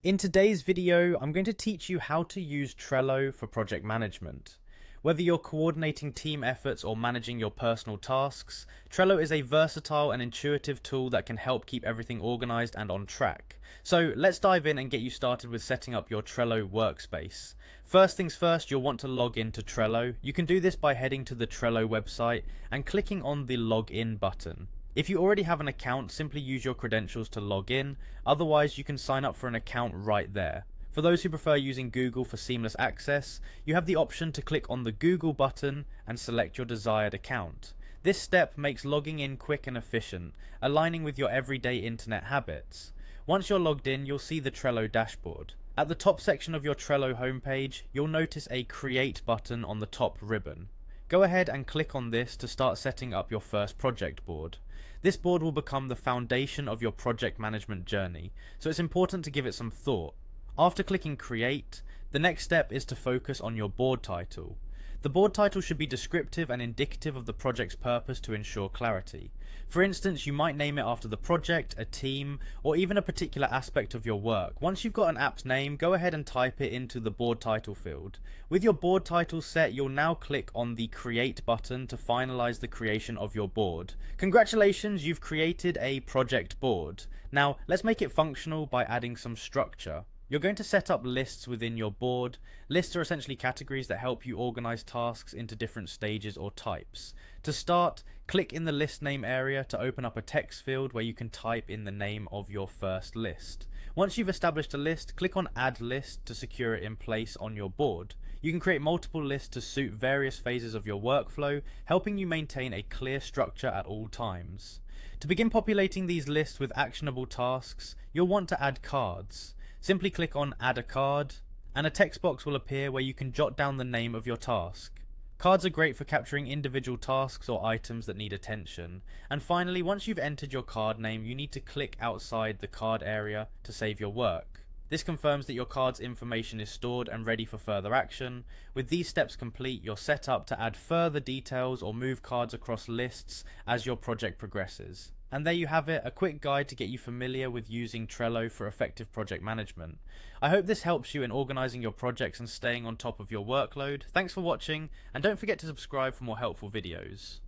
In today's video, I'm going to teach you how to use Trello for project management. Whether you're coordinating team efforts or managing your personal tasks, Trello is a versatile and intuitive tool that can help keep everything organized and on track. So let's dive in and get you started with setting up your Trello workspace. First things first, you'll want to log into Trello. You can do this by heading to the Trello website and clicking on the Login button. If you already have an account, simply use your credentials to log in, otherwise you can sign up for an account right there. For those who prefer using Google for seamless access, you have the option to click on the Google button and select your desired account. This step makes logging in quick and efficient, aligning with your everyday internet habits. Once you're logged in, you'll see the Trello dashboard. At the top section of your Trello homepage, you'll notice a Create button on the top ribbon. Go ahead and click on this to start setting up your first project board. This board will become the foundation of your project management journey, so it's important to give it some thought. After clicking Create, the next step is to focus on your board title. The board title should be descriptive and indicative of the project's purpose to ensure clarity. For instance, you might name it after the project, a team, or even a particular aspect of your work. Once you've got an apt name, go ahead and type it into the board title field. With your board title set, you'll now click on the Create button to finalize the creation of your board. Congratulations, you've created a project board. Now, let's make it functional by adding some structure. You're going to set up lists within your board. Lists are essentially categories that help you organize tasks into different stages or types. To start, click in the list name area to open up a text field where you can type in the name of your first list. Once you've established a list, click on Add List to secure it in place on your board. You can create multiple lists to suit various phases of your workflow, helping you maintain a clear structure at all times. To begin populating these lists with actionable tasks, you'll want to add cards. Simply click on Add a Card, and a text box will appear where you can jot down the name of your task. Cards are great for capturing individual tasks or items that need attention. And finally, once you've entered your card name, you need to click outside the card area to save your work. This confirms that your card's information is stored and ready for further action. With these steps complete, you're set up to add further details or move cards across lists as your project progresses. And there you have it, a quick guide to get you familiar with using Trello for effective project management. I hope this helps you in organising your projects and staying on top of your workload. Thanks for watching, and don't forget to subscribe for more helpful videos.